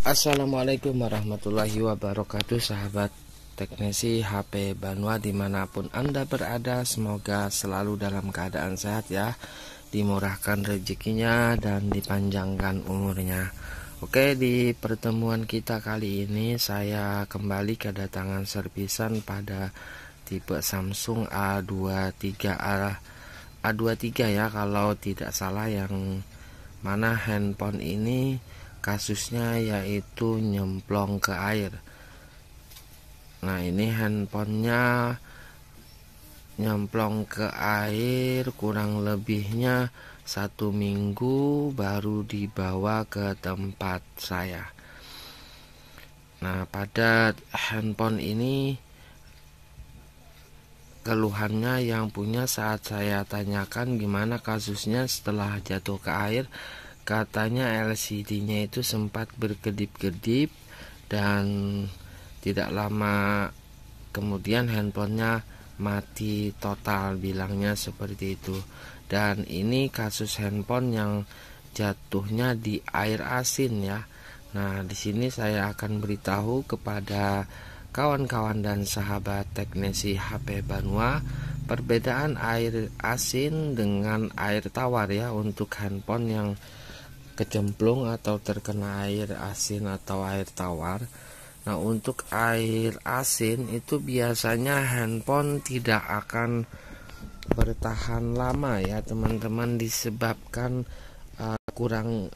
Assalamualaikum warahmatullahi wabarakatuh, sahabat teknisi HP Banua dimanapun Anda berada. Semoga selalu dalam keadaan sehat ya, dimurahkan rezekinya dan dipanjangkan umurnya. Oke, di pertemuan kita kali ini saya kembali kedatangan servisan pada tipe Samsung A23 ya, kalau tidak salah, yang mana handphone ini kasusnya yaitu nyemplung ke air. Nah, ini handphonenya nyemplung ke air kurang lebihnya 1 minggu baru dibawa ke tempat saya. Nah, pada handphone ini keluhannya yang punya saat saya tanyakan gimana kasusnya setelah jatuh ke air, katanya LCD-nya itu sempat berkedip-kedip dan tidak lama kemudian handphonenya mati total, bilangnya seperti itu. Dan ini kasus handphone yang jatuhnya di air asin ya. Nah, di sini saya akan beritahu kepada kawan-kawan dan sahabat teknisi HP Banua perbedaan air asin dengan air tawar ya untuk handphone yang kecemplung atau terkena air asin atau air tawar. Nah, untuk air asin itu biasanya handphone tidak akan bertahan lama ya teman-teman, disebabkan kurang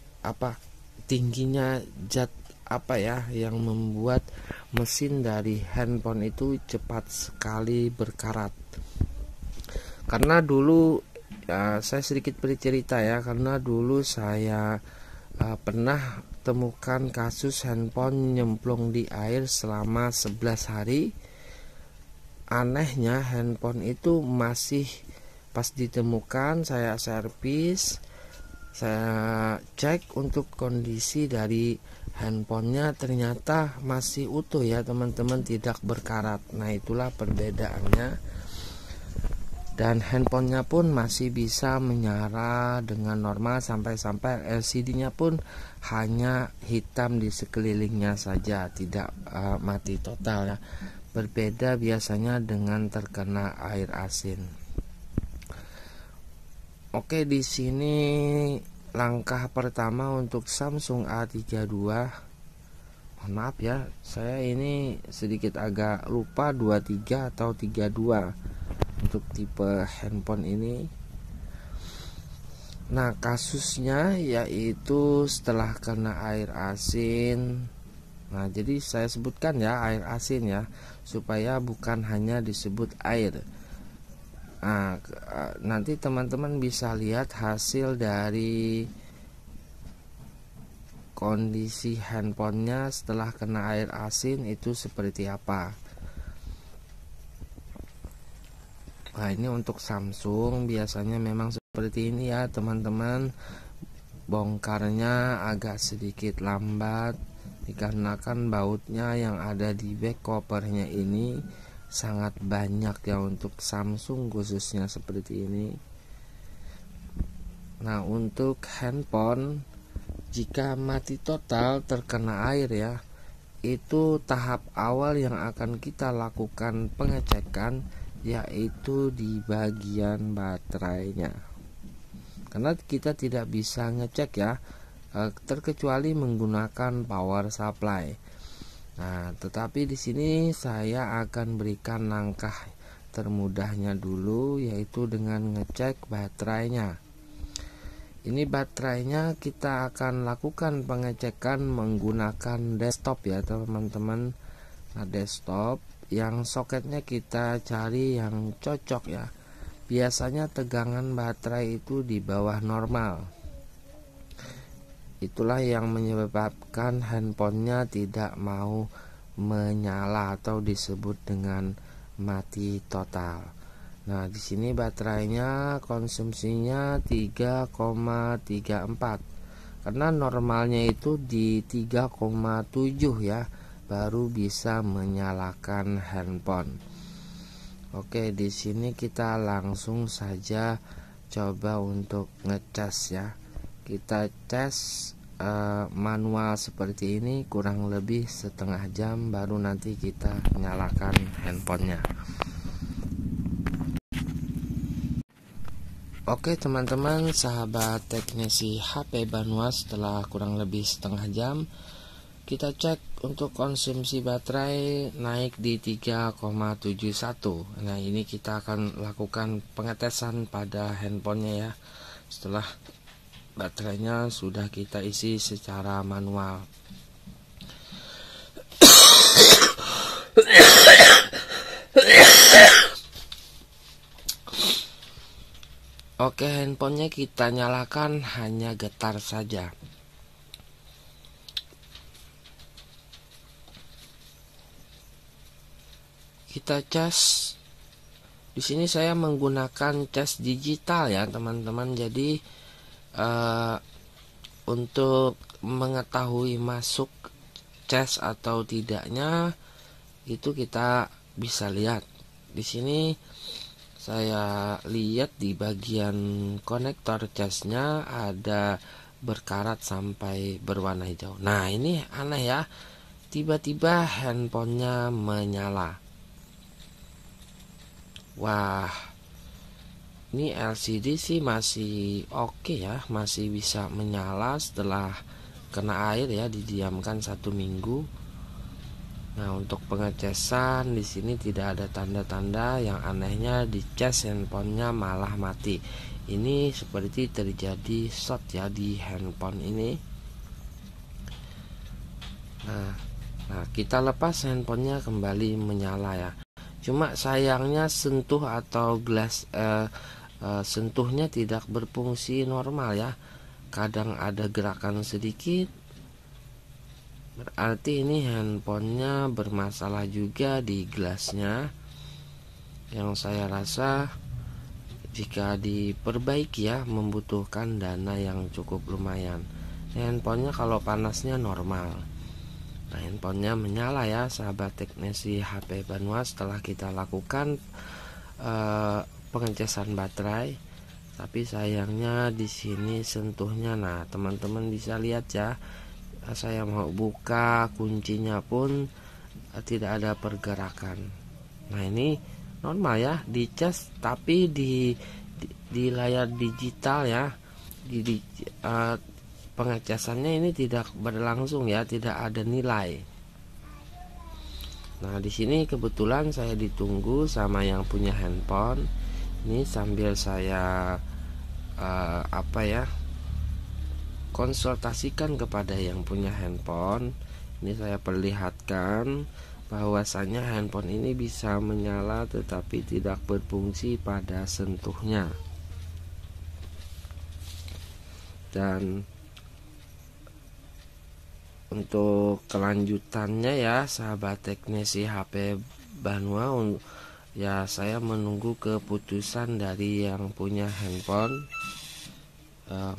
tingginya zat yang membuat mesin dari handphone itu cepat sekali berkarat. Karena dulu saya sedikit bercerita ya, karena dulu saya pernah temukan kasus handphone nyemplung di air selama 11 hari. Anehnya handphone itu masih, pas ditemukan saya servis, saya cek untuk kondisi dari handphonenya, ternyata masih utuh ya teman-teman, tidak berkarat. Nah, itulah perbedaannya. Dan handphonenya pun masih bisa menyala dengan normal, sampai-sampai LCD-nya pun hanya hitam di sekelilingnya saja, tidak mati total ya. Berbeda biasanya dengan terkena air asin. Oke, di sini langkah pertama untuk Samsung A32. Mohon maaf ya, saya ini sedikit agak lupa 23 atau 32 untuk tipe handphone ini. Nah, kasusnya yaitu setelah kena air asin. Nah, jadi saya sebutkan ya air asin ya, supaya bukan hanya disebut air. Nah, nanti teman-teman bisa lihat hasil dari kondisi handphonenya setelah kena air asin itu seperti apa. Nah, ini untuk Samsung biasanya memang seperti ini ya teman-teman. Bongkarnya agak sedikit lambat dikarenakan bautnya yang ada di back covernya ini sangat banyak ya untuk Samsung khususnya seperti ini. Nah, untuk handphone jika mati total terkena air ya, itu tahap awal yang akan kita lakukan pengecekan yaitu di bagian baterainya. Karena kita tidak bisa ngecek ya terkecuali menggunakan power supply. Nah, tetapi di sini saya akan berikan langkah termudahnya dulu, yaitu dengan ngecek baterainya. Ini baterainya kita akan lakukan pengecekan menggunakan desktop ya teman-teman. Nah, desktop yang soketnya kita cari yang cocok ya. Biasanya tegangan baterai itu di bawah normal. Itulah yang menyebabkan handphonenya tidak mau menyala atau disebut dengan mati total. Nah, di sini baterainya konsumsinya 3,34. Karena normalnya itu di 3,7 ya, baru bisa menyalakan handphone. Oke, di sini kita langsung saja coba untuk ngecas ya. Kita cas manual seperti ini kurang lebih setengah jam baru nanti kita nyalakan handphonenya. Oke teman-teman, sahabat teknisi HP Banua, setelah kurang lebih setengah jam kita cek untuk konsumsi baterai naik di 3,71. Nah ini kita akan lakukan pengetesan pada handphonenya ya, setelah baterainya sudah kita isi secara manual. Oke, handphonenya kita nyalakan hanya getar saja. Kita cas. Di sini saya menggunakan cas digital ya teman-teman. Jadi untuk mengetahui masuk cas atau tidaknya itu kita bisa lihat. Di sini saya lihat di bagian konektor casnya ada berkarat sampai berwarna hijau. Nah ini aneh ya, tiba-tiba handphonenya menyala. Wah, ini LCD sih masih oke ya, masih bisa menyala setelah kena air ya, didiamkan 1 minggu. Nah untuk pengecasan di sini tidak ada tanda-tanda, yang anehnya di cas handphonenya malah mati. Ini seperti terjadi short ya di handphone ini. Nah kita lepas handphonenya kembali menyala ya. Cuma sayangnya sentuh atau sentuhnya tidak berfungsi normal ya. Kadang ada gerakan sedikit. Berarti ini handphonenya bermasalah juga di gelasnya, yang saya rasa jika diperbaiki ya membutuhkan dana yang cukup lumayan. Handphonenya kalau panasnya normal. Nah handphonenya menyala ya sahabat teknisi HP Banua setelah kita lakukan pengecasan baterai. Tapi sayangnya di sini sentuhnya, nah teman-teman bisa lihat ya, saya mau buka kuncinya pun tidak ada pergerakan. Nah ini normal ya di cas, tapi di layar digital ya, pengecasannya ini tidak berlangsung ya, tidak ada nilai. Nah di sini kebetulan saya ditunggu sama yang punya handphone. Ini sambil saya konsultasikan kepada yang punya handphone. Ini saya perlihatkan bahwasanya handphone ini bisa menyala tetapi tidak berfungsi pada sentuhnya. Dan untuk kelanjutannya ya sahabat teknisi HP Banua, ya saya menunggu keputusan dari yang punya handphone.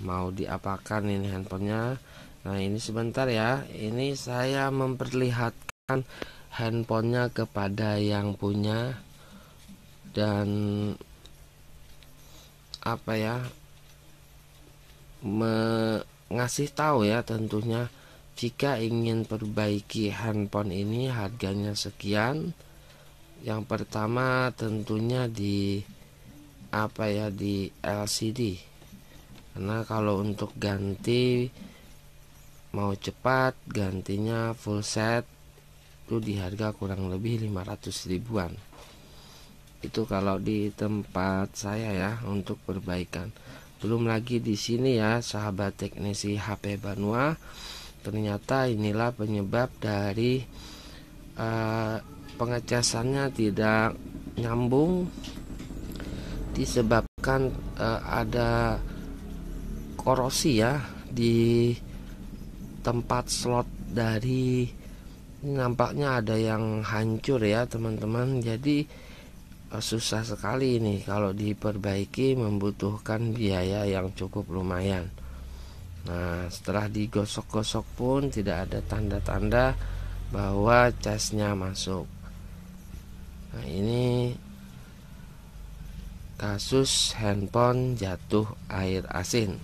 Mau diapakan ini handphonenya. Nah ini sebentar ya, ini saya memperlihatkan handphonenya kepada yang punya, dan ngasih tahu ya tentunya jika ingin perbaiki handphone ini harganya sekian. Yang pertama tentunya di LCD. Karena kalau untuk ganti mau cepat gantinya full set itu di harga kurang lebih 500 ribuan. Itu kalau di tempat saya ya untuk perbaikan. Belum lagi di sini ya sahabat teknisi HP Banua, ternyata inilah penyebab dari pengecasannya tidak nyambung, disebabkan ada korosi ya di tempat slot dari ini, nampaknya ada yang hancur ya teman-teman. Jadi susah sekali ini kalau diperbaiki, membutuhkan biaya yang cukup lumayan. Nah setelah digosok-gosok pun tidak ada tanda-tanda bahwa casnya masuk. Nah ini kasus handphone jatuh air asin.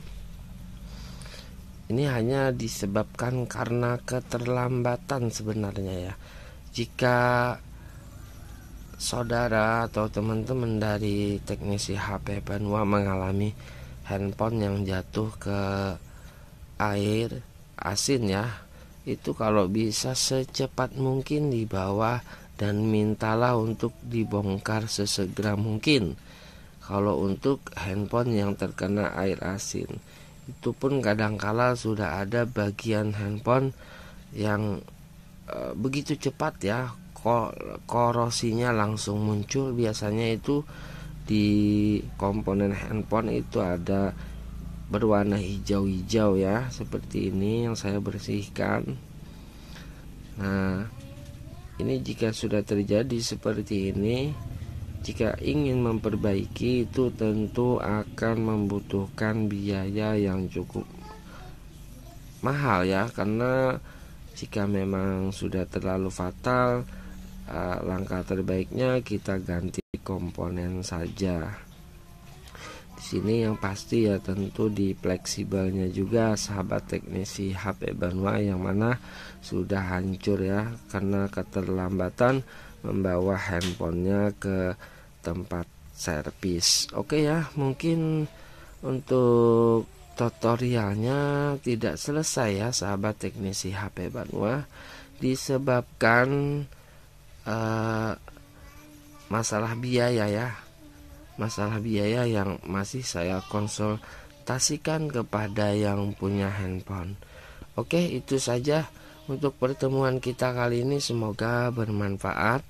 Ini hanya disebabkan karena keterlambatan sebenarnya ya. Jika saudara atau teman-teman dari teknisi HP Banua mengalami handphone yang jatuh ke air asin ya, itu kalau bisa secepat mungkin dibawa dan mintalah untuk dibongkar sesegera mungkin. Kalau untuk handphone yang terkena air asin, itu pun kadangkala sudah ada bagian handphone yang begitu cepat ya, korosinya langsung muncul. Biasanya itu di komponen handphone itu ada berwarna hijau-hijau ya, seperti ini yang saya bersihkan. Nah, ini jika sudah terjadi seperti ini, jika ingin memperbaiki itu tentu akan membutuhkan biaya yang cukup mahal ya, karena jika memang sudah terlalu fatal, langkah terbaiknya kita ganti komponen saja. Di sini yang pasti ya tentu di fleksibelnya juga sahabat teknisi HP Banua, yang mana sudah hancur ya karena keterlambatan membawa handphonenya ke tempat servis. Oke ya, mungkin untuk tutorialnya tidak selesai ya sahabat teknisi HP Banua, disebabkan masalah biaya ya, masalah biaya yang masih saya konsultasikan kepada yang punya handphone. Oke, itu saja untuk pertemuan kita kali ini, semoga bermanfaat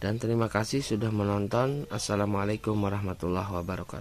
dan terima kasih sudah menonton. Assalamualaikum warahmatullahi wabarakatuh.